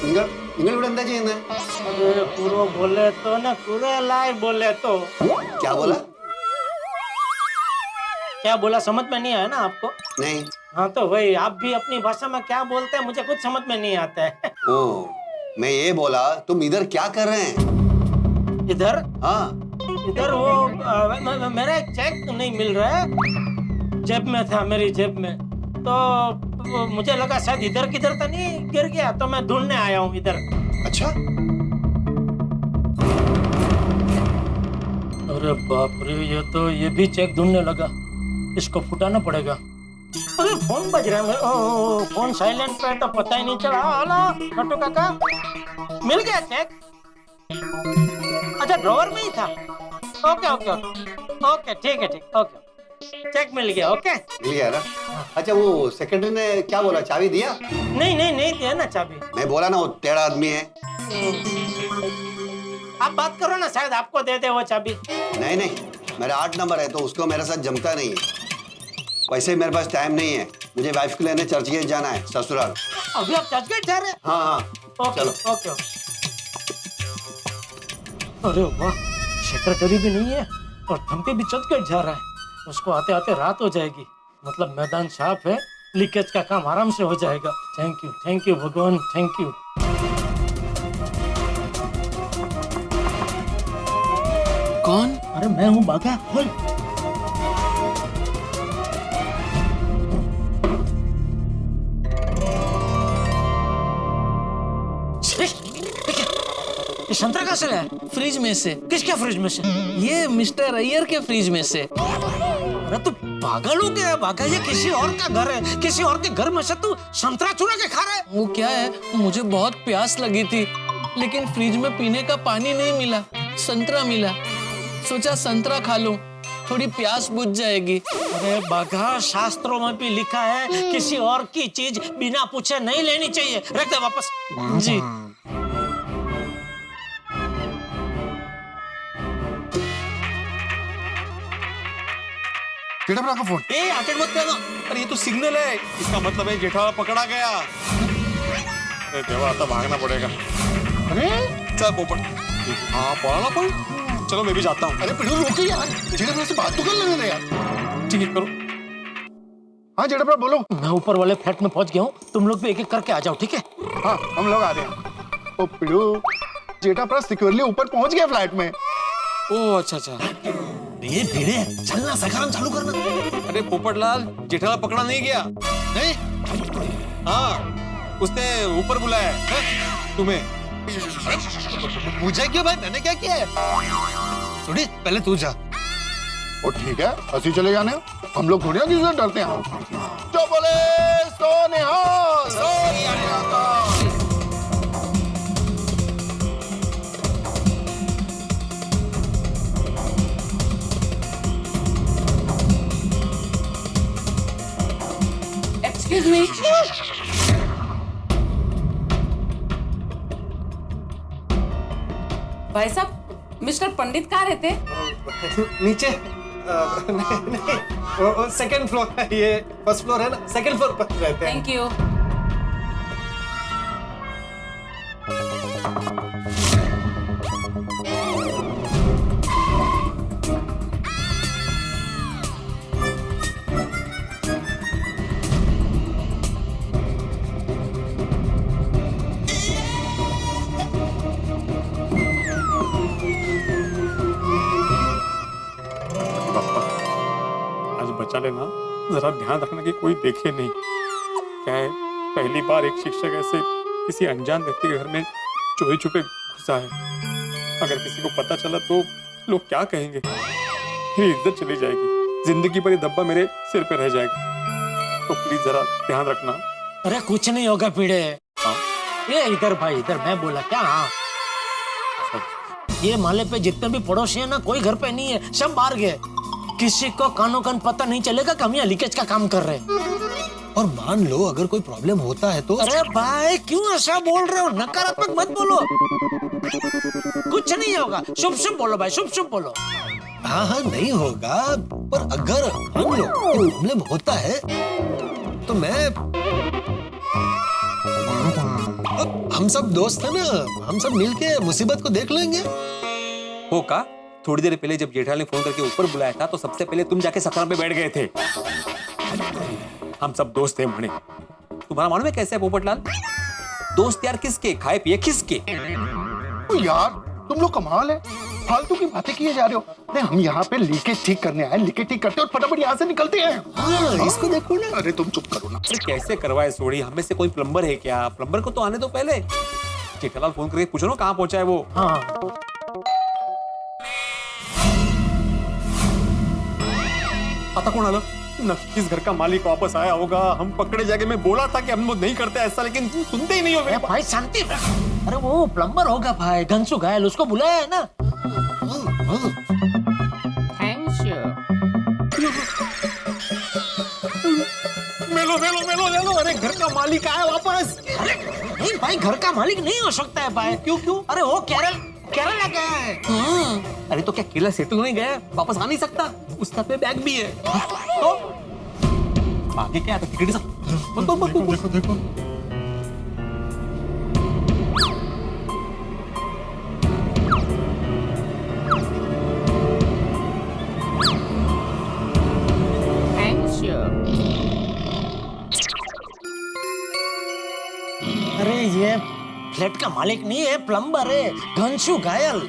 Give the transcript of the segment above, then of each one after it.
നിങ്ങൾ നിങ്ങൾ ഇവിടെ എന്താ ചെയ്യുന്നത്? अरे पूरो बोले तो ना पूरे लाई बोले तो क्या बोला? क्या बोला समझ में नहीं आया ना आपको? नहीं। हाँ तो वही आप भी अपनी भाषा में क्या बोलते हैं मुझे कुछ समझ में नहीं आता है। ओ, मैं ये बोला तुम इधर क्या कर रहे हैं? इधर हाँ। इधर वो मेरा एक चेक नहीं मिल रहा है, जेब में था मेरी जेब में, तो मुझे लगा शायद इधर किधर तो नहीं गिर गया, तो मैं ढूंढने आया हूँ इधर। अच्छा। अरे बाप रे, ये भी चेक ढूंढने लगा, इसको फुटाना पड़ेगा। अरे फोन बज रहा है, ओह फोन साइलेंट पे तो पता ही नहीं चला। हेलो नट्टू काका, मिल गया चेक? अच्छा ड्रॉवर में ही था। ओके ओके ओके ओके ठीक है, ठीक ओके, चेक मिल गया। ओके मिल गया ना? अच्छा वो सेक्रेटरी ने क्या बोला, चाबी दिया? नहीं नहीं नहीं दिया ना चाबी। मैं बोला ना वो टेढ़ा आदमी है। आप बात करो ना, शायद आपको दे दे वो चाबी। नहीं नहीं, मेरा 8 नंबर है तो उसको मेरे साथ जमता नहीं है। वैसे मेरे पास टाइम नहीं है, मुझे वाइफ को लेने चर्च गेट जाना है, ससुराल। अभी आप चर्च गेट जा रहे हैं? हाँ हाँ ओके, चलो। Okay okay. अरे वाह, सेक्रेटरी भी नहीं है और थम्पी भी चर्च गेट जा रहा है। उसको आते आते रात हो जाएगी, मतलब मैदान साफ है, लीकेज का काम आराम से हो जाएगा। थैंक यू भगवान, थैंक यू। कौन? अरे मैं हूँ बाघा, खोल। ये संतरा कहाँ से लाया? फ्रिज में से। किसके फ्रिज में से? ये मिस्टर अय्यर के फ्रिज में से। अरे तू पागल हो गया बाघा, ये किसी और का घर है, किसी और के घर में से तू संतरा चुरा के खा रहा है? वो क्या है, मुझे बहुत प्यास लगी थी, लेकिन फ्रिज में पीने का पानी नहीं मिला, संतरा मिला। सोचा संतरा खा लूं, थोड़ी प्यास बुझ जाएगी। अरे बाघा, शास्त्रों में भी लिखा है किसी और की चीज बिना पूछे नहीं लेनी चाहिए। रख दे वापस। जी। जेठालाल का फोन। ए अटेंड मत करना, अरे ये तो सिग्नल है, इसका मतलब है जेठालाल पकड़ा गया। अरे देवा, आता भागना पड़ेगा। अरे चल पोपट। हाँ पढ़ाना पड़। चलो मैं भी जाता हूँ। अरे पिड़ू रुको यार, जेठालाल से बात तो कर लेने दे यार। ठीक है करो। हाँ जेठालाल बोलो। मैं ऊपर वाले फ्लैट में पहुंच गया हूँ, तुम लोग भी एक एक करके आ जाओ, ठीक है? हाँ हम लोग आ रहे हैं। ओ पिड़ू, जेठालाल सिक्योरली ऊपर पहुंच गया फ्लैट में। ओह अच्छा अच्छा। ये भीड़े, चलना सखाराम चालू करना। अरे पोपटलाल, जेठालाल पकड़ा नहीं गया। नहीं? हाँ, उसने ऊपर बुलाया है तुम्हें। मुझे क्यों भाई, मैंने क्या किया है? थोड़ी पहले तू जा। ओ ठीक है, ऐसे चले जाने, हम लोग थोड़ी ना किसी से डरते हैं। जो बोले सो निहाल, सो निहाल। Excuse me. भाई साहब, मिस्टर पंडित कहाँ रहते? नीचे नहीं, सेकंड फ्लोर है, ये फर्स्ट फ्लोर है ना, सेकंड फ्लोर पर रहते हैं। Thank you. आज बचा लेना, जरा ध्यान रखना कि कोई देखे नहीं। क्या है, पहली बार एक शिक्षक ऐसे किसी अनजान व्यक्ति के घर में चोरी छुपे घुसा है। अगर किसी को पता चला तो लोग क्या कहेंगे, मेरी इज्जत चली जाएगी, जिंदगी भर ये धब्बा मेरे सिर पे रह जाएगा। तो प्लीज जरा ध्यान रखना। अरे कुछ नहीं होगा पीड़े। हाँ? ये इधर भाई, इधर मैं बोला क्या? हाँ, ये माले पे जितने भी पड़ोसी हैं ना, कोई घर पे नहीं है, सब बाहर गए। किसी को कानों कान पता नहीं चलेगा कि हम यहाँ लीकेज का काम कर रहे हैं। और मान लो अगर कोई प्रॉब्लम होता है तो? अरे भाई क्यों ऐसा बोल रहे हो, नकारात्मक मत बोलो। कुछ नहीं होगा, शुभ शुभ बोलो भाई, शुभ शुभ बोलो। हाँ हाँ नहीं होगा, पर अगर मान लो प्रॉब्लम होता है तो मैं हम सब दोस्त है ना, हम सब मिलके मुसीबत को देख लेंगे। हो का? थोड़ी देर पहले जब जेठालाल ने फोन करके ऊपर बुलाया था तो सबसे पहले तुम जाके सफर पे बैठ गए थे। हम सब दोस्त थे म्हणे। तुम्हारा मालूम है कैसे है पोपटलाल? दोस्त यार किसके, खाए पिए किसके? यार तुम लोग कमाल है, फालतू की बातें किए जा रहे हो। नहीं, हम यहाँ पे लीकेज ठीक करने आए, लीकेज ठीक करते और फटाफट यहाँ से निकलते हैं। हाँ, इसको देखो ना। अरे तुम चुप करो ना। अरे कैसे करवाए सोड़ी? हमें से कोई प्लम्बर है क्या? प्लम्बर को तो आने दो पहले। जेठालाल फोन करके पूछो ना कहाँ पहुंचा है वो। हाँ आता कौन आला? नक्कीच घर का मालिक वापस आया होगा। हम पकड़े जाके मैं बोला था कि हम लोग नहीं करते ऐसा, लेकिन तुम सुनते ही नहीं हो। अरे भाई शांति रख। अरे वो प्लम्बर होगा भाई, घनसू घायल, उसको बुलाया है ना। Thanks you. मेलो मेलो मेलो मेलो। अरे घर का मालिक आया वापस। अरे नहीं भाई, घर का मालिक नहीं हो सकता है भाई। क्यों क्यों? अरे वो केरला गया है। अरे तो क्या केरला सेटल नहीं गया? वापस आ नहीं सकता? उस साथ में बैग भी है। तो आगे क्या है? टिकट देखो देखो। Thanks you. अरे ये फ्लैट का मालिक नहीं है, प्लम्बर है, घनसू घायल।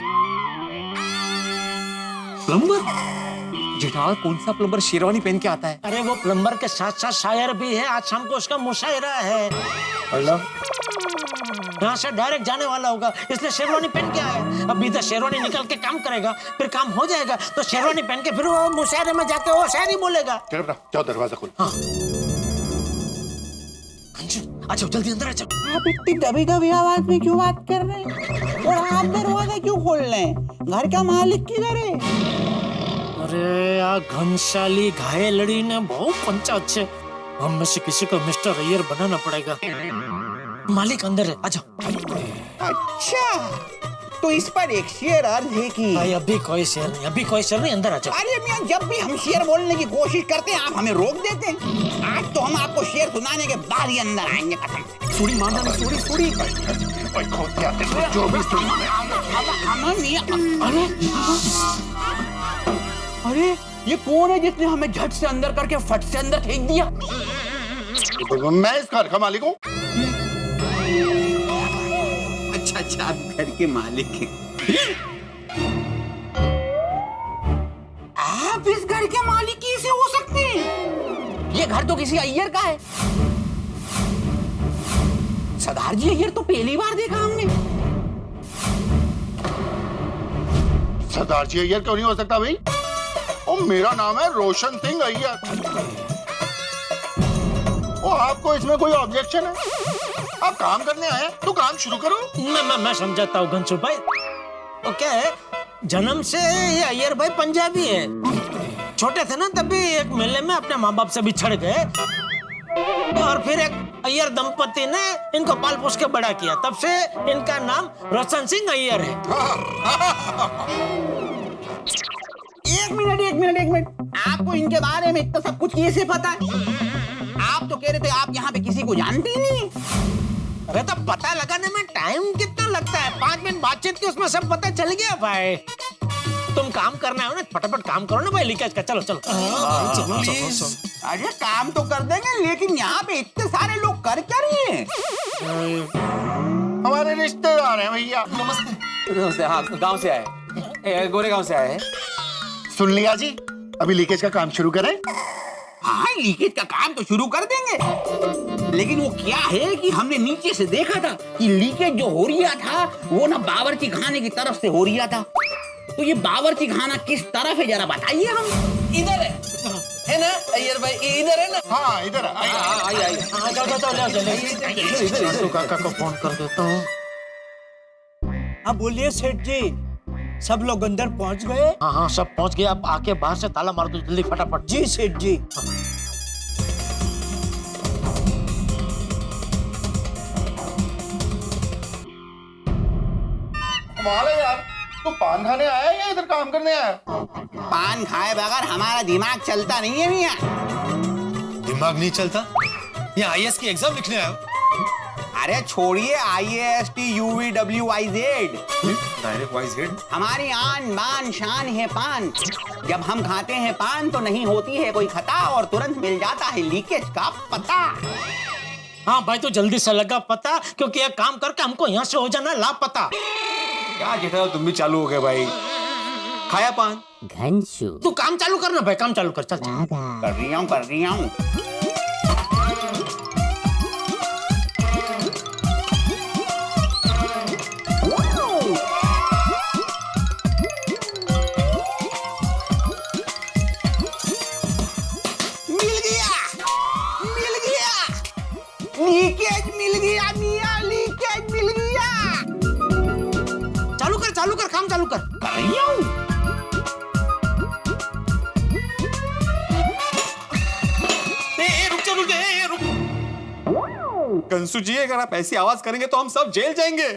प्लम्बर? जेठालाल कौन सा प्लम्बर शेरवानी पहन के आता है? अरे वो प्लम्बर के साथ साथ शायर भी है। आज शाम को उसका मुशायरा है। यहाँ से डायरेक्ट जाने वाला होगा, इसलिए शेरवानी पहन के आया। अब इधर शेरवानी निकल के काम करेगा, फिर काम हो जाएगा तो शेरवानी पहन के फिर वो मुशायरे में जाके वो शायरी बोलेगा। चलो बेटा, जाओ दरवाजा खोलो। हाँ। अच्छा जल्दी अंदर आ जाओ। आप इतनी दबी दबी आवाज में क्यों बात कर रहे हैं? और आप दरवाजा क्यों खोल रहे हैं? घर का मालिक किधर है? अरे यार, घनशाली घायलड़ी ने बहुत पंचायत से हम में से किसी को मिस्टर अय्यर बनाना पड़ेगा। मालिक अंदर है, आ जाओ। अच्छा, तो इस पर एक शेर अर्ज है कि भाई अभी कोई शेर नहीं, अभी कोई शेर नहीं, अंदर आ जाओ। अरे मियां, जब भी हम शेर बोलने की कोशिश करते हैं आप हमें रोक देते हैं। आज तो हम आपको शेर सुनाने के बाद ही अंदर आएंगे कसम से। सोड़ी मारना नहीं, सोड़ी सोड़ी। जो भी सुन। अरे ये कौन है जिसने हमें झट से अंदर करके फट से अंदर फेंक दिया? मैं इस घर का मालिक हूँ। अच्छा, आप घर के मालिक हैं। आप इस घर के मालिक कैसे हो सकते हैं? ये घर तो किसी अय्यर का है। सरदार जी अय्यर तो पहली बार देखा हमने। सरदार जी अय्यर क्यों नहीं हो सकता भाई? और मेरा नाम है रोशन सिंह अय्यर। और आपको इसमें कोई ऑब्जेक्शन है? आप काम करने आए तो काम शुरू करो। मैं समझाता हूँ घनसू भाई। वो क्या है, जन्म से ये अय्यर भाई पंजाबी है। छोटे थे ना तभी एक मेले में अपने माँ बाप से बिछड़ गए और फिर एक अय्यर दंपति ने इनको पाल पोस के बड़ा किया। तब से इनका नाम रोशन सिंह अय्यर है। एक मिनट, आपको इनके बारे में इतना सब कुछ कैसे पता है? आप तो कह रहे थे आप यहाँ पे किसी को जानते ही नहीं। अरे तो पता लगाने में टाइम कितना लगता है? 5 मिनट बातचीत की उसमें सब पता चल गया भाई। तुम काम करना है ना, फटाफट काम करो ना भाई, लीकेज का। चलो चलो। अरे काम तो कर देंगे, लेकिन यहाँ पे इतने सारे लोग कर क्या रहे हैं? हमारे रिश्तेदार हैं भैया। नमस्ते। हाँ, गांव से आए, गोरे गांव से आए हैं। सुन लिया जी, अभी लीकेज का काम शुरू करें। हाँ, लीकेज का काम तो शुरू कर देंगे, लेकिन वो क्या है कि हमने नीचे से देखा था कि लीकेज जो हो रहा था वो ना बावर्ची खाने की तरफ से हो रहा था। तो ये बावर्ची खाना किस तरफ है जरा बताइए। हम इधर है ना अय्यर भाई? इधर है ना? हाँ इधर आइए। हाँ, जाओ, काका को फोन कर देता हूँ। हाँ बोलिए सेठ जी, सब लोग अंदर पहुंच गए? हाँ, सब पहुंच गए। आप आके बाहर से ताला मार दो जल्दी फटाफट। जी सेठ जी। कमाल है यार, तू पान खाने आया या इधर काम करने आया? पान खाए बगैर हमारा दिमाग चलता नहीं है मियां। दिमाग नहीं चलता? यहाँ आईएएस की एग्जाम लिखने आया हो? अरे छोड़िए IASTUVWIZ। Direct wise head. हमारी आन बान शान है पान। जब हम खाते हैं पान तो नहीं होती है कोई खता और तुरंत मिल जाता है लीकेज का पता। हाँ भाई तो जल्दी से लगा पता, क्योंकि ये काम करके हमको यहाँ से हो जाना लापता। क्या जेठालाल तुम भी चालू हो गए भाई। खाया पान। घनशु। तू काम चालू करना भाई, काम चालू कर, चल चल। कर रही हूँ। लीकेज मिल गया मियां, लीकेज मिल गया। चालू कर काम चालू कर। कर रही हूँ। कंसू जी अगर आप ऐसी आवाज करेंगे तो हम सब जेल जाएंगे।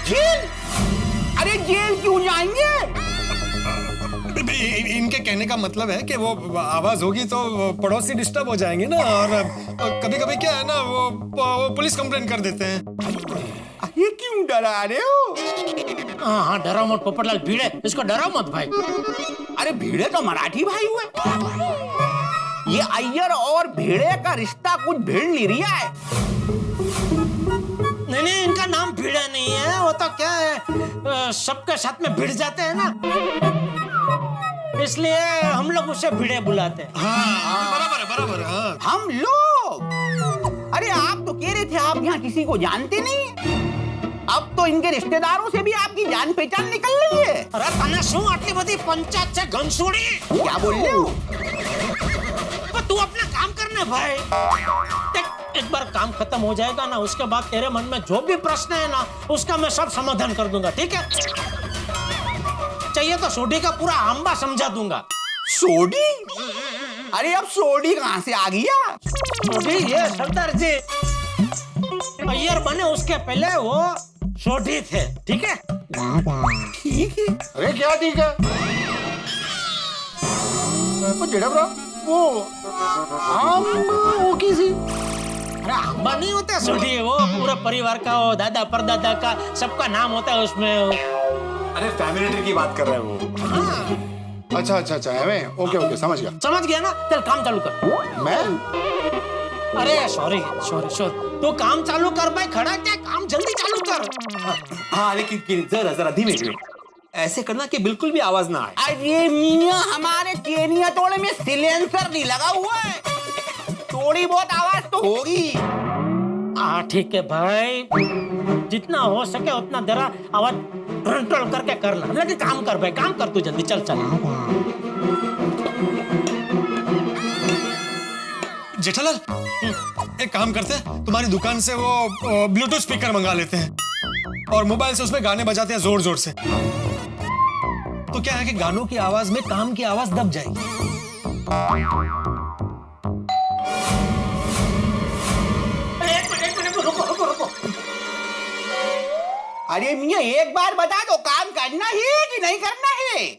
जेल? अरे जेल क्यों जाएंगे? इनके कहने का मतलब है कि वो आवाज होगी तो पड़ोसी डिस्टर्ब हो जाएंगे ना, और कभी कभी क्या है ना वो पुलिस कंप्लेन कर देते हैं। ये क्यों डरा रहे हो? हाँ हाँ डराओ मत पोपटलाल, भीड़े इसको डराओ मत भाई। अरे भीड़े तो मराठी भाई हुए। ये अय्यर और भेड़े का रिश्ता कुछ भीड़ नहीं रहा है। नहीं इनका नाम भीड़े नहीं है, वो तो क्या है सबके साथ में भिड़ जाते हैं ना, इसलिए हम लोग उसे भिड़े बुलाते हैं। बराबर है। हाँ। हम लोग? अरे आप तो कह रहे थे आप यहाँ किसी को जानते नहीं। अब तो इनके रिश्तेदारों से भी आपकी जान पहचान निकल रही है। अरे तने शू आटली बड़ी पंचायत से घनसोड़ी? क्या बोल रहे हो? तू अपना काम करने भाई। एक बार काम खत्म हो जाएगा ना, उसके बाद तेरे मन में जो भी प्रश्न है ना उसका मैं सब समाधान कर दूंगा, ठीक है? चाहिए तो सोडी का पूरा आंबा समझा दूंगा। सोडी? अरे अब सोडी कहाँ से आ गया? सोडी ये सरदार जी अय्यर बने उसके पहले वो सोडी थे, ठीक है? ठीक है। अरे क्या ठीक है? वो जेड़ा ब्रो वो आम वो किसी अरे आंबा नहीं होता सोडी, वो पूरे परिवार का, वो दादा परदादा का सबका नाम होता है उसमें। अरे फैमिली ट्री की बात कर रहे हैं वो। हाँ। अच्छा एवं ओके समझ गया। समझ गया ना? चल काम चालू कर। मैं? अरे सॉरी तू काम चालू कर भाई, खड़ा क्या, काम जल्दी चालू कर। हाँ लेकिन जरा धीमे ऐसे करना कि बिल्कुल भी आवाज ना आए। अरे मियां हमारे केनिया तोड़े में सिलेंसर नहीं लगा हुआ है, थोड़ी बहुत आवाज तो होगी। हाँ ठीक है भाई, जितना हो सके उतना जरा आवाज कंट्रोल करके करना, लेकिन काम कर भाई, काम कर तू जल्दी, चल चल। जेठालाल एक काम करते हैं, तुम्हारी दुकान से वो ब्लूटूथ स्पीकर मंगा लेते हैं और मोबाइल से उसमें गाने बजाते हैं जोर जोर से, तो क्या है कि गानों की आवाज में काम की आवाज दब जाएगी। एक मिनट रुको। अरे मियां एक बार बता दो, काम करना है कि नहीं करना है?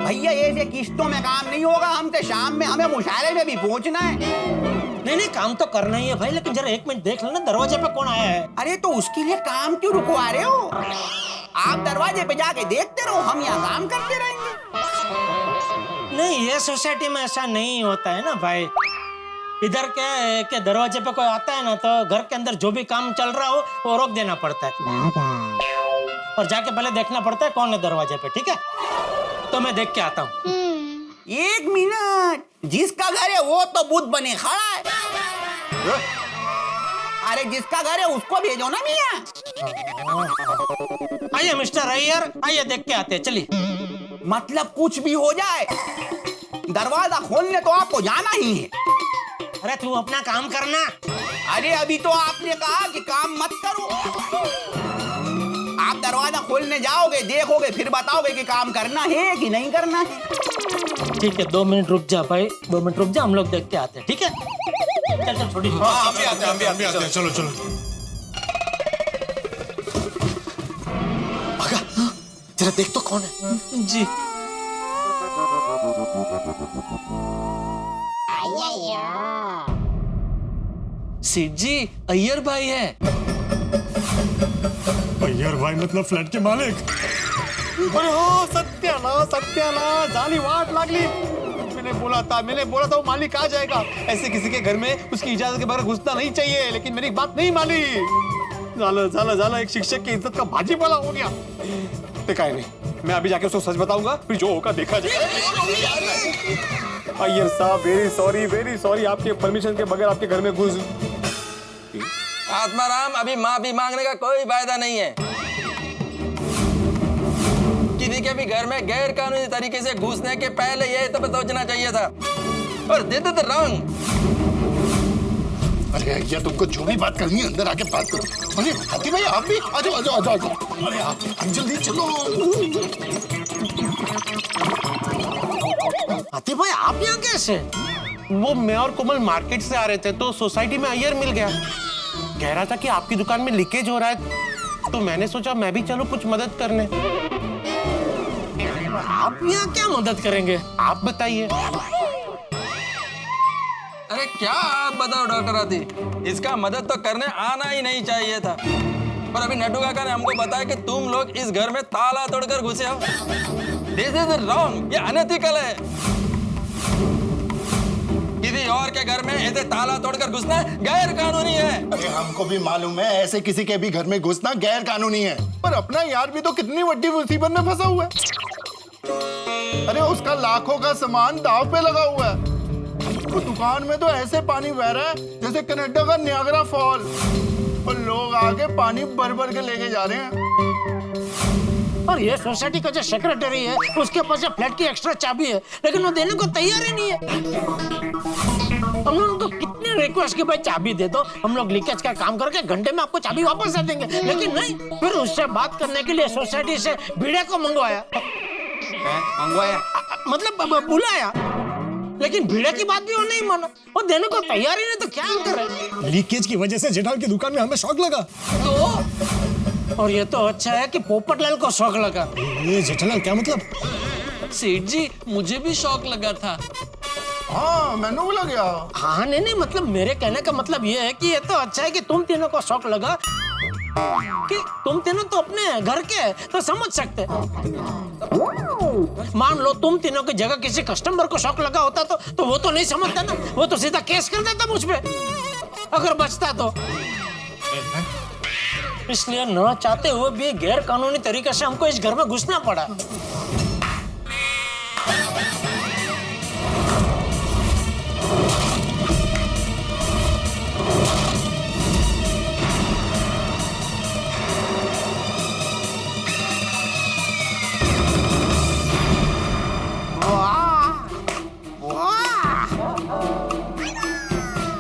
भैया ऐसे किस्तों में काम नहीं होगा, हमसे शाम में हमें मुशायरे में भी पहुंचना है। नहीं काम तो करना ही है भाई, लेकिन जरा एक मिनट देख लेना दरवाजे पे कौन आया है। अरे तो उसके लिए काम क्यों रुकवा रहे हो? आप दरवाजे पे जाके देखते रहो, हम यहाँ काम करते रहेंगे। नहीं ये सोसाइटी में ऐसा नहीं होता है ना भाई। इधर क्या है कि दरवाजे पे कोई आता है ना तो घर के अंदर जो भी काम चल रहा हो वो रोक देना पड़ता है और जाके पहले देखना पड़ता है कौन है दरवाजे पे, ठीक है? तो मैं देख के आता हूँ। एक मिनट, जिसका घर है वो तो बुद्ध बने खड़ा है। अरे जिसका घर है उसको भेजो ना मियां। आइए मिस्टर अय्यर, आइए देख के आते हैं, चलिए। मतलब कुछ भी हो जाए दरवाजा खोलने तो आपको जाना ही है। अरे तू अपना काम करना। अरे अभी तो आपने कहा कि काम मत करो। आप दरवाजा खोलने जाओगे, देखोगे, फिर बताओगे कि काम करना है कि नहीं करना है। ठीक है 2 मिनट रुक जा भाई, 2 मिनट रुक जा, हम लोग देख के आते हैं, ठीक है? चल चल छोटी। हम भी आते हैं, चलो भगा, जरा देख तो कौन है। जी सेठ जी अय्यर भाई है। अय्यर भाई मतलब फ्लैट के मालिक। अरे हाँ, सत्यानाश झाली वाट लागली। मैंने बोला था वो मालिक आ जाएगा। ऐसे किसी के घर में उसकी इजाजत के बगैर घुसना नहीं चाहिए, लेकिन मेरी बात नहीं मानी। झाला एक शिक्षक की इज्जत का भाजीपाला हो गया। देखा है नहीं, मैं अभी जाके उसको सच बताऊंगा, फिर जो होगा देखा जाएगा। अय्यर साहब वेरी सॉरी, आपके परमिशन के बगैर आपके घर में घुस। आत्माराम, अभी माफी मांगने का कोई फायदा नहीं है। किसी के भी घर में गैर कानूनी तरीके से घुसने के पहले ये तो सोचना चाहिए था। और दे दे रंग। अरे ये तुमको जो भी बात करनी है अंदर आके बात करो। अरे हाथी भाई आप भी आ जाओ। अरे आप जल्दी चलो। हाथी भाई आप यहाँ कैसे? वो मैं और कोमल मार्केट से आ रहे थे तो सोसाइटी में अय्यर मिल गया। कह रहा था कि आपकी दुकान में लीकेज हो रहा है, तो मैंने सोचा मैं भी चलूं कुछ मदद करने। आप यहाँ क्या मदद करेंगे? आप बताइए। अरे क्या आप बताओ डॉक्टर आदि, इसका मदद तो करने आना ही नहीं चाहिए था। पर अभी नड्डू काका ने हमको बताया कि तुम लोग इस घर में ताला तोड़कर घुसे हो। दिस इज रॉन्ग, ये अनएथिकल है। किसी और के घर में ऐसे ताला तोड़कर घुसना गैर कानूनी है। अरे हमको भी मालूम है ऐसे किसी के भी घर में घुसना गैर कानूनी है, पर अपना यार भी तो कितनी बड़ी मुसीबत में फंसा हुआ है। अरे उसका लाखों का सामान दांव पे लगा हुआ है। तो दुकान में तो ऐसे पानी बह रहा है जैसे कनाडा का नियाग्रा फॉल, और लोग आके पानी भर के लेके जा रहे हैं। और ये सोसाइटी का जो सेक्रेटरी है उसके पास फ्लैट की एक्स्ट्रा चाबी है, लेकिन वो देने को तैयार ही नहीं है। हमने उनको कितने रिक्वेस्ट की भाई चाबी दे दो, हम लोग लीकेज का काम करके घंटे में आपको चाबी वापस दे देंगे, लेकिन नहीं। फिर उससे बात करने के लिए सोसाइटी से भिड़े को मंगवाया, मतलब बुलाया, लेकिन भिड़े की बात भी वो नहीं माना। वो देने को तैयार ही नहीं, तो क्या करे? लीकेज की वजह से जेठाल की दुकान में हमें शॉक लगा। तो और ये तो अच्छा है कि पोपटलाल को शौक लगा। ये जेठालाल क्या मतलब? सेठ जी मुझे भी शौक लगा था। हाँ मैंने भी लग गया। हाँ नहीं, मतलब मेरे कहने का मतलब ये है कि ये तो अच्छा है कि तुम तीनों को शौक लगा, कि तुम तीनों तो अपने घर के तो समझ सकते। मान लो तुम तीनों की जगह किसी कस्टमर को शौक लगा होता तो वो तो नहीं समझता ना, वो तो सीधा केस कर देता मुझ पे, अगर बचता तो। इसलिए न चाहते हुए भी गैर कानूनी तरीके से हमको इस घर में घुसना पड़ा।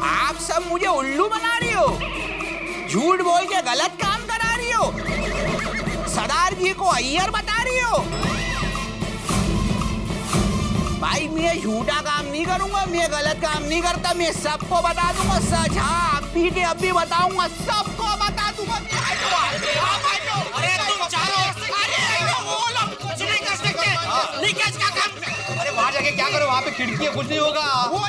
आप सब मुझे उल्लू बना रही हो, झूठ बोल के गलत काम करा रही हो, सरदार जी को अय्यर बता रही हो। भाई मैं झूठा काम नहीं करूंगा, मैं गलत काम नहीं करता, मैं सबको बता दूंगा सच। हाँ अभी के अभी बताऊंगा, सबको बता दूंगा। अरे तुम चारों वो लोग कुछ नहीं कर सकते, लीकेज का काम। अरे वहां जाके क्या करो, वहां पे खिड़की है, कुछ नहीं होगा।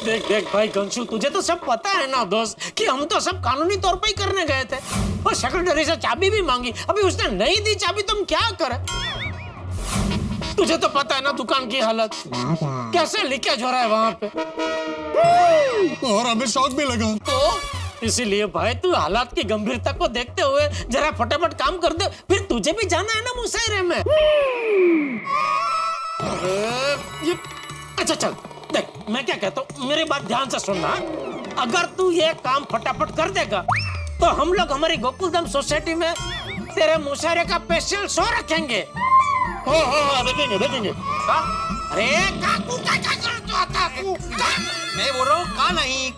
देख भाई गंशु, तुझे तो सब पता है ना दोस्त कि हम तो सब कानूनी तौर पे ही करने गए थे, और सेक्रेटरी से चाबी भी मांगी, अभी उसने नहीं दी चाबी, तुम क्या करें? तुझे तो पता है ना दुकान की हालत कैसे लीकेज हो रहा है वहां पे, और हमें शौक भी लगा। तो इसीलिए भाई तू हालात की गंभीरता को देखते हुए जरा फटाफट काम कर दे, फिर तुझे भी जाना है ना मुशायरे में। ये अच्छा चल देख, मैं क्या कहता हूँ, मेरी बात ध्यान से सुनना। अगर तू ये काम फटाफट कर देगा तो हम लोग हमारी गोकुलधाम सोसाइटी में तेरे मुशायरे का स्पेशल शो रखेंगे। देखेंगे। अरे काकू मैं बोल रहा हूँ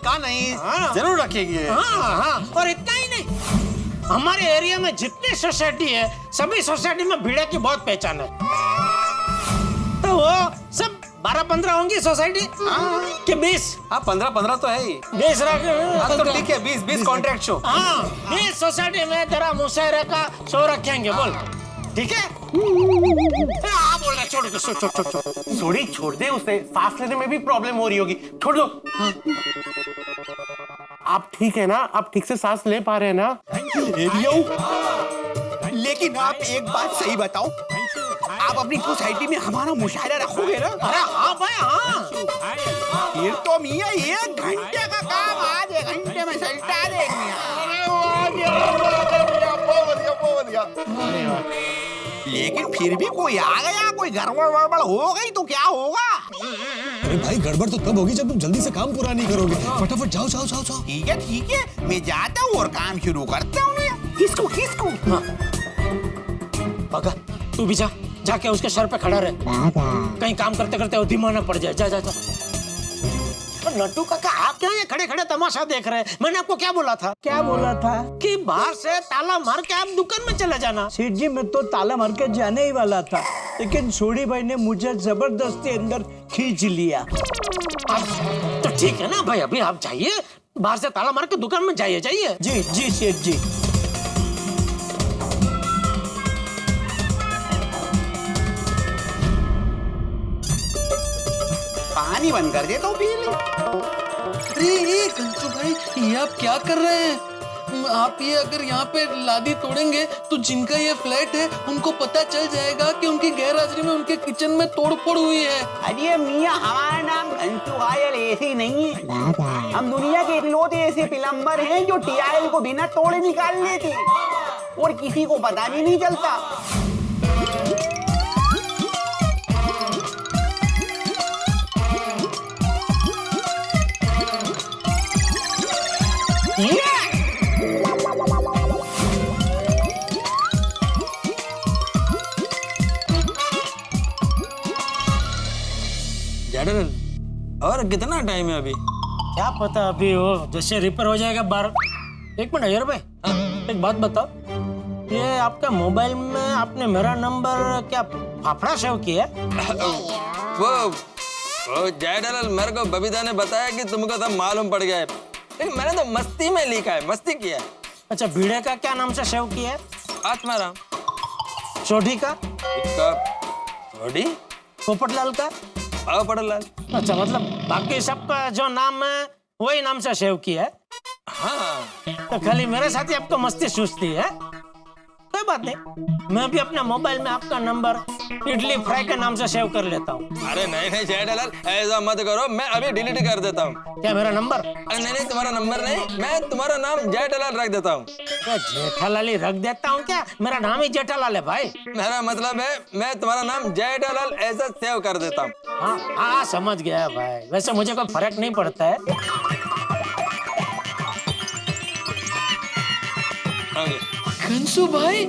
का नहीं हाँ। जरूर रखेंगे। हाँ, और इतना ही नहीं, हमारे एरिया में जितनी सोसाइटी है सभी सोसाइटी में भिड़े की बहुत पहचान है, तो वो सब 12-15 होंगी सोसाइटी कि 20? हाँ 15-15 तो है ही। 20 रख। हाँ तो ठीक है 20 कॉन्ट्रैक्ट शो। हाँ 20 सोसाइटी में तेरा मुशायरे का शो रखेंगे, बोल ठीक है? हाँ बोल रहा, छोड़ दो, छोड़। थोड़ी छोड़ दे, उसे सांस लेने में भी प्रॉब्लम हो रही होगी, छोड़ दो। आप ठीक है ना? आप ठीक से सांस ले पा रहे हैं ना? लेकिन आप एक बात सही बताओ, आप अपनी सोसाइटी में हमारा मुशायरा रखोगे ना? अरे हाँ भाई हाँ। फिर तो मियाँ 1 घंटे का काम आज 1 घंटे में सलटा देंगे। लेकिन फिर भी कोई आ गया, कोई गड़बड़ वड़बड़ हो गई तो क्या होगा? अरे भाई गड़बड़ तो तब होगी जब तुम जल्दी से काम पूरा नहीं करोगे। फटाफट जाओ जाओ जाओ जाओ। ठीक है, मैं जाता हूँ और काम शुरू करता हूँ। किसको? पगा तू भी जा, जाके उसके सर पे खड़ा रहे, कहीं काम करते करते वो दिमाग ना पड़ जाए। जा। नट्टू काका आप क्या ये खड़े खड़े तमाशा देख रहे हैं? मैंने आपको क्या बोला था? क्या बोला था? कि बाहर से ताला मार के आप दुकान में चले जाना। सेठ जी मैं तो ताला मार के जाने ही वाला था, लेकिन सोडी भाई ने मुझे जबरदस्ती अंदर खींच लिया। तो ठीक है ना भाई, अभी आप जाइए, बाहर से ताला मार के दुकान में जाइए। जी सेठ जी। पानी बंद कर दे तो पी ले। अरे कंचू भाई, ये आप क्या कर रहे हैं? आप ये अगर यहाँ पे लादी तोड़ेंगे तो जिनका ये फ्लैट है उनको पता चल जाएगा कि उनकी गैरहाजिरी में उनके किचन में तोड़फोड़ हुई है। अरे मियाँ हमारा नाम घंटू घायल ऐसे नहीं है, हम दुनिया के इकलौते ऐसे प्लम्बर हैं जो टीआईएल को बिना तोड़े निकाल लेते और किसी को पता भी नहीं चलता। और कितना टाइम है अभी? क्या पता, अभी वो जैसे रिपेयर हो जाएगा बार। 1 मिनट अयर भाई, एक बात बताओ, ये आपका मोबाइल में आपने मेरा नंबर क्या फाफड़ा सेव किया? वो जयदलाल मेरे को बबीता ने बताया कि तुमको तो मालूम पड़ गया है, लेकिन मैंने तो मस्ती में लिखा है, मस्ती किया है। अच्छा, भिड़े का क्या नाम से सेव किया है? आत्माराम। सोढ़ी का? सोढ़ी? पोपटलाल का? पड़लाल। अच्छा, मतलब बाकी सबका जो नाम है वही नाम से सेव किया है? हाँ। तो खाली मेरे साथ ही आपको मस्ती सूझती है? कोई बात नहीं, मैं भी अपने मोबाइल में आपका नंबर इडली फ्राई के नाम से सेव कर लेता हूँ। अरे नहीं जयदलाल, ऐसा मत करो, मैं अभी डिलीट कर देता हूँ। क्या मेरा नंबर? अरे नहीं, तुम्हारा नंबर नहीं, मैं तुम्हारा नाम जयदलाल रख देता हूँ। क्या जेठालाल ही रख देता हूँ क्या? मेरा नाम ही जेठालाल है भाई। मेरा मतलब है मैं तुम्हारा नाम जयदलाल ऐसा सेव कर देता हूँ। हाँ, समझ गया भाई, वैसे मुझे कोई फर्क नहीं पड़ता है। कंसू भाई,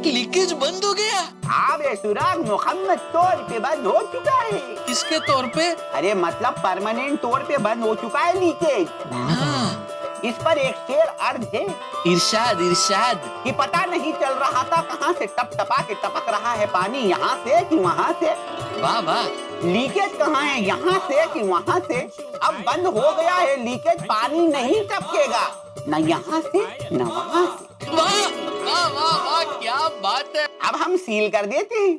लीकेज बंद हो गया? हाँ बेसुराग मुकम्मल तौर पे बंद हो चुका है। किसके तौर पे? अरे मतलब परमानेंट तौर पे बंद हो चुका है लीकेज। हाँ। इस पर एक शेर अर्ज है, इरशाद कि पता नहीं चल रहा था कहाँ से टप टपा के टपक रहा है पानी, यहाँ से कि वहाँ से। वाह वाह। लीकेज कहाँ है, यहाँ से कि वहाँ से? अब बंद हो गया है लीकेज, पानी नहीं टपकेगा, न यहाँ से न वहाँ से। वाह वाह वाह वाह, क्या बात है। अब हम सील कर देते हैं।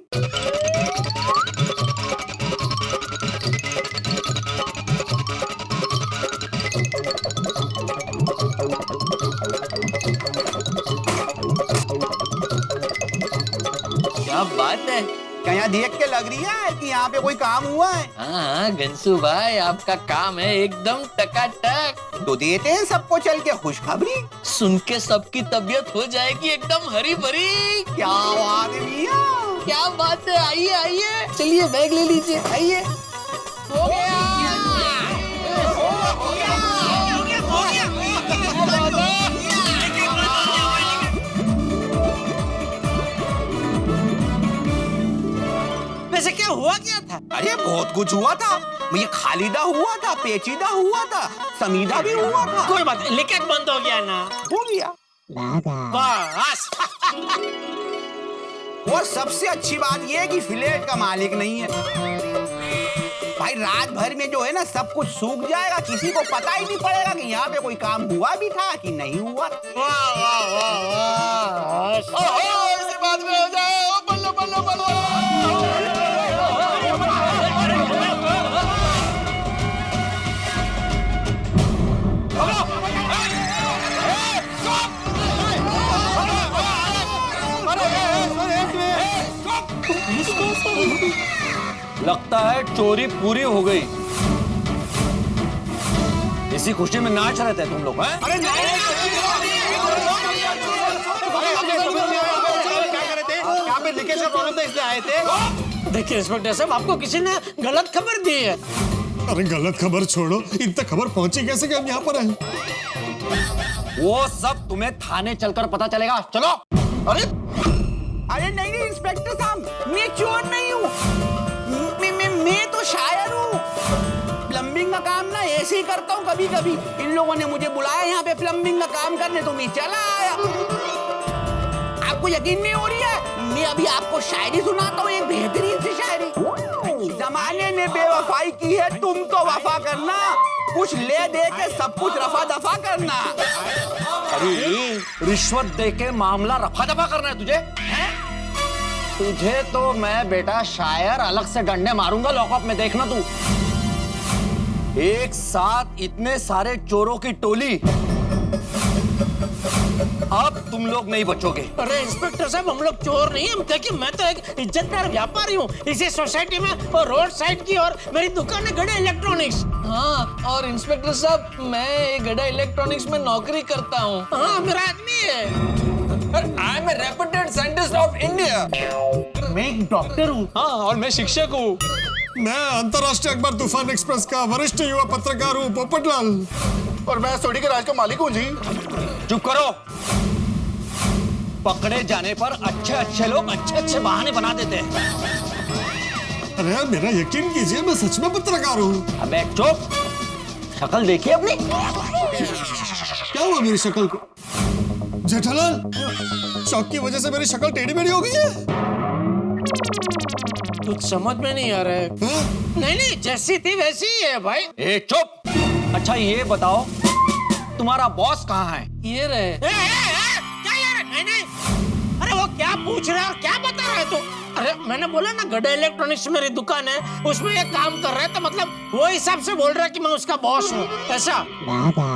क्या बात है। क्या यहाँ देख के लग रही है कि यहाँ पे कोई काम हुआ है? हाँ गंसू भाई, आपका काम है एकदम टकाटक। तो देते हैं सबको चल के खुशखबरी। सुन के सबकी तबीयत हो जाएगी एकदम हरी भरी। क्या बात है भैया, क्या बात है। आइए आइए, चलिए बैग ले लीजिए, आइए। हो गया। वैसे क्या हुआ क्या था? अरे बहुत कुछ हुआ था, ये खालिदा हुआ था, पेचीदा हुआ था, समीदा भी हुआ था। कोई बात नहीं, लीकेज बंद हो गया ना? हो गया बस। और सबसे अच्छी बात ये है कि फ्लैट का मालिक नहीं है। भाई रात भर में जो है ना सब कुछ सूख जाएगा, किसी को पता ही नहीं पड़ेगा कि यहाँ पे कोई काम हुआ भी था कि नहीं हुआ। इसी बात में हो जाए। ओ बल्लो बल्लो बल्लो। लगता है चोरी पूरी हो गई। इसी खुशी में नाच रहे थे तुम लोग, हैं? अरे क्या करे थे? यहाँ पे लीकेज का प्रॉब्लम था इसलिए आए थे। देखिए इंस्पेक्टर साहब, आपको किसी ने गलत खबर दी है। अरे गलत खबर छोड़ो, इन तक खबर पहुंची कैसे कि हम यहाँ पर आए? वो सब तुम्हें थाने चलकर पता चलेगा। चलो। अरे नहीं नहीं इंस्पेक्टर साहब, मैं चोर नहीं हूँ, मैं तो शायर हूँ। प्लम्बिंग का काम ना ऐसे ही करता हूँ कभी कभी। इन लोगों ने मुझे बुलाया यहाँ पे प्लम्बिंग का काम करने, तो मैं चला आया। आपको यकीन नहीं हो रही है, मैं अभी आपको शायरी सुनाता हूँ, एक बेहतरीन सी शायरी। जमाने ने बेवफाई की है, तुम तो वफा करना, कुछ ले दे के सब कुछ रफा दफा करना। अरे रिश्वत देके मामला रफा दफा करना है तुझे, हैं? तुझे तो मैं बेटा शायर अलग से डंडे मारूंगा लॉकअप में, देखना तू। एक साथ इतने सारे चोरों की टोली, अब तुम लोग नहीं बचोगे। अरे इंस्पेक्टर साहब, हम लोग चोर नहीं, हम देखिए मैं तो एक इज्जतदार व्यापारी हूँ इसी सोसाइटी में, और रोड साइड की, और मेरी दुकान है गड़ा इलेक्ट्रॉनिक्स। हाँ, और इंस्पेक्टर साहब मैं गड़ा इलेक्ट्रॉनिक्स में नौकरी करता हूँ। हाँ, मेरा आदमी है। I am a reputed scientist of India. मैं एक डॉक्टर हूँ। हाँ, और मैं शिक्षक हूँ। मैं अंतर्राष्ट्रीय अखबार तूफान एक्सप्रेस का वरिष्ठ युवा पत्रकार हूँ, पोपटलाल। और मैं सोडी के राज का मालिक हूँ जी। चुप करो। पकड़े जाने पर अच्छे अच्छे लोग अच्छे अच्छे बहाने बना देते हैं। अरे यार मेरा यकीन कीजिए, मैं सच में पत्रकार हूँ। अबे चुप, शक्ल देखिए अपनी। क्या हुआ मेरी शक्ल को? जेठालाल, शौक की वजह से मेरी शक्ल टेढ़ी मेढ़ी हो गई है। कुछ समझ में नहीं आ रहा है। नहीं नहीं, जैसी थी वैसी ही है भाई। ए चुप। अच्छा ये बताओ, तुम्हारा बॉस कहाँ है? ये रहे। क्या यार? नहीं नहीं, अरे वो क्या पूछ रहा है और क्या बता रहा है तू? अरे मैंने बोला ना गड़ा इलेक्ट्रॉनिक्स मेरी दुकान है, उसमें ये काम कर रहा है, तो मतलब वो हिसाब से बोल रहा है कि मैं उसका बॉस हूँ, ऐसा।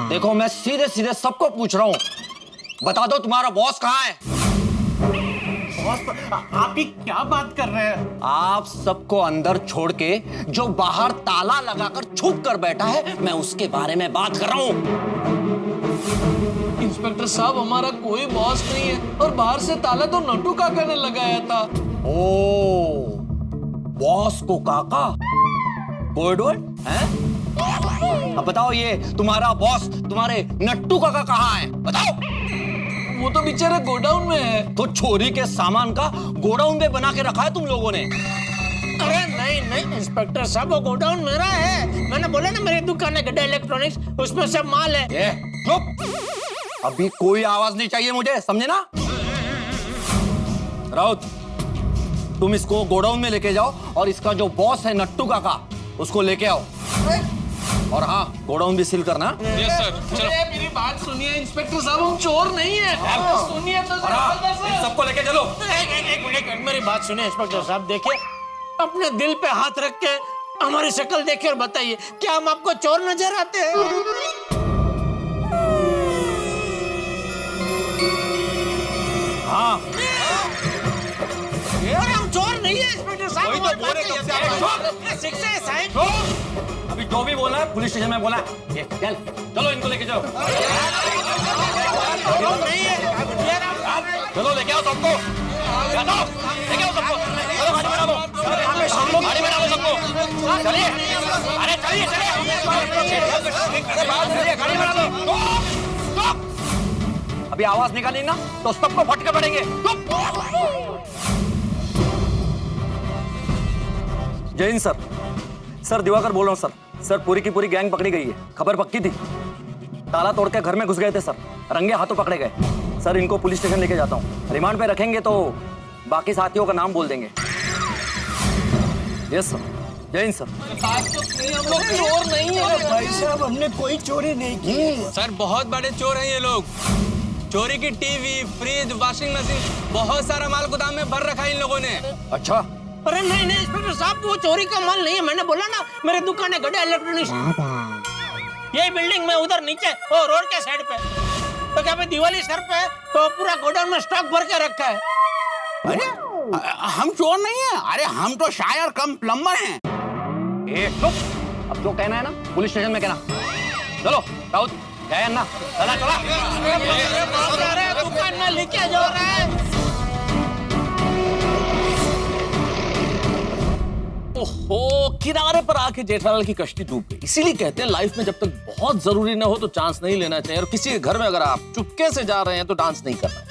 देखो मैं सीधे सीधे सबको पूछ रहा हूँ, बता दो तुम्हारा बॉस कहाँ है? आप ही क्या बात कर रहे हैं? आप सबको अंदर छोड़ के जो बाहर ताला लगाकर छुप कर बैठा है, मैं उसके बारे में बात कर रहा हूँ। इंस्पेक्टर साहब हमारा कोई बॉस नहीं है, और बाहर से ताला तो नटू काका ने लगाया था। ओ, बॉस को काका, गुड वर्ड हैं? अब बताओ ये तुम्हारा बॉस तुम्हारे नट्टू काका कहाँ है? बताओ। वो तो बेचारा गोडाउन में है। तो चोरी के सामान का गोडाउन में बना के रखा है तुम लोगों ने। अरे नहीं नहीं इंस्पेक्टर साहब, वो गोडाउन मेरा है। मैंने बोला ना मेरी दुकान है गड़ा इलेक्ट्रॉनिक्स, उसमें सब माल है। ये चुप, अभी कोई आवाज नहीं चाहिए मुझे, समझे ना? राउत, तुम इसको गोडाउन में लेके जाओ और इसका जो बॉस है नट्टू काका, उसको लेके आओ। और हाँ, गोडाउन भी सील करना। Yes sir. चलो मेरी बात सुनिए इंस्पेक्टर साहब, हम चोर नहीं है। सुनिए तो सबको लेके चलो। एक मिनट, मेरी बात सुनिए इंस्पेक्टर साहब, देखिए अपने दिल पे हाथ रख के हमारी शक्ल देखिए और बताइए, क्या हम आपको चोर नजर आते हैं? हाँ, हम चोर नहीं है इंस्पेक्टर साहब। वही तो बोल रहे, शिक्षा है साहब। अभी जो भी बोला है पुलिस स्टेशन में बोला है। ये चल, चलो इनको लेके जाओ। नहीं है, चलो लेके आओ सबको, लेके आओ सबको। चलो गाड़ी में डालो, गाड़ी में डालो सबको। चलिए, अरे चलिए चलिए, गाड़ी में डालो। अभी आवाज निकाली ना तो सबको फटके पड़ेंगे। जय हिंद सर। सर दिवाकर बोल रहा हूँ सर। सर पूरी की पूरी गैंग पकड़ी गई है, खबर पक्की थी। ताला तोड़ के घर में घुस गए थे सर, रंगे हाथों पकड़े गए। सर इनको पुलिस स्टेशन लेके जाता हूँ, रिमांड पे रखेंगे तो बाकी साथियों का नाम बोल देंगे। Yes sir. जय हिंद सर। हम लोग चोर नहीं है भाई साहब, हमने कोई चोरी नहीं की। सर बहुत बड़े चोर हैं ये लोग। चोरी की टीवी, फ्रिज, वॉशिंग मशीन, बहुत सारा माल गोदाम में भर रखा है इन लोगों ने। अच्छा, अरे नहीं नहीं इंस्पेक्टर साहब, वो चोरी का माल नहीं है। मैंने बोला ना मेरे दुकान है गड्ढा इलेक्ट्रॉनिक्स, यही बिल्डिंग में उधर नीचे वो रोड के साइड पे। तो क्या दिवाली सर पे तो पूरा गोडाउन में स्टॉक भर के रखा है। अरे हम चोर नहीं है, अरे हम तो शायर कम प्लम्बर हैं। ए चुप, अब जो कहना है ना पुलिस स्टेशन में कहना। चलो राउत गए ना, चला चला। अरे दुकान में लीकेज हो रहा है। ओहो, किनारे पर आके जेठालाल की कश्ती डूब गई। इसीलिए कहते हैं लाइफ में जब तक बहुत जरूरी ना हो तो चांस नहीं लेना चाहिए, और किसी के घर में अगर आप चुपके से जा रहे हैं तो डांस नहीं करना है।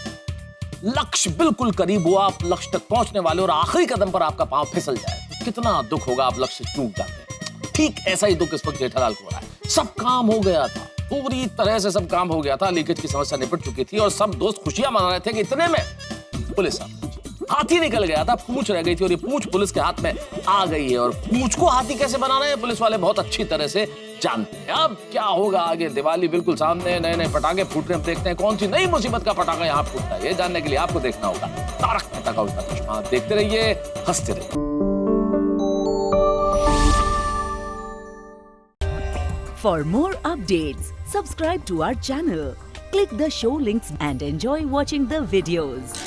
लक्ष्य बिल्कुल करीब हो, आप लक्ष्य तक पहुंचने वाले और आखिरी कदम पर आपका पांव फिसल जाए तो कितना दुख होगा, आप लक्ष्य चूक जाते हैं। ठीक ऐसा ही दुख इस वक्त जेठालाल को हो रहा है। सब काम हो गया था, पूरी तरह से सब काम हो गया था, लीकेज की समस्या निपट चुकी थी और सब दोस्त खुशियां मना रहे थे कि इतने में पुलिस आ गई। हाथी निकल गया था, पूंछ रह गई थी और ये पूंछ पुलिस के हाथ में आ गई है। और पूंछ को हाथी कैसे बनाना है पुलिस वाले बहुत अच्छी तरह से जानते हैं। अब क्या होगा आगे, दिवाली बिल्कुल सामने, नए नए पटाखे फूट रहे हैं। देखते हैं कौन सी नई मुसीबत का पटाखा यहाँ फूटता है, ये जानने के लिए आपको देखना होगा तारक मेहता का उल्टा चश्मा। देखते रहिए, हंसते रहिए। For more updates, subscribe to our channel, click the show links and enjoy watching the videos.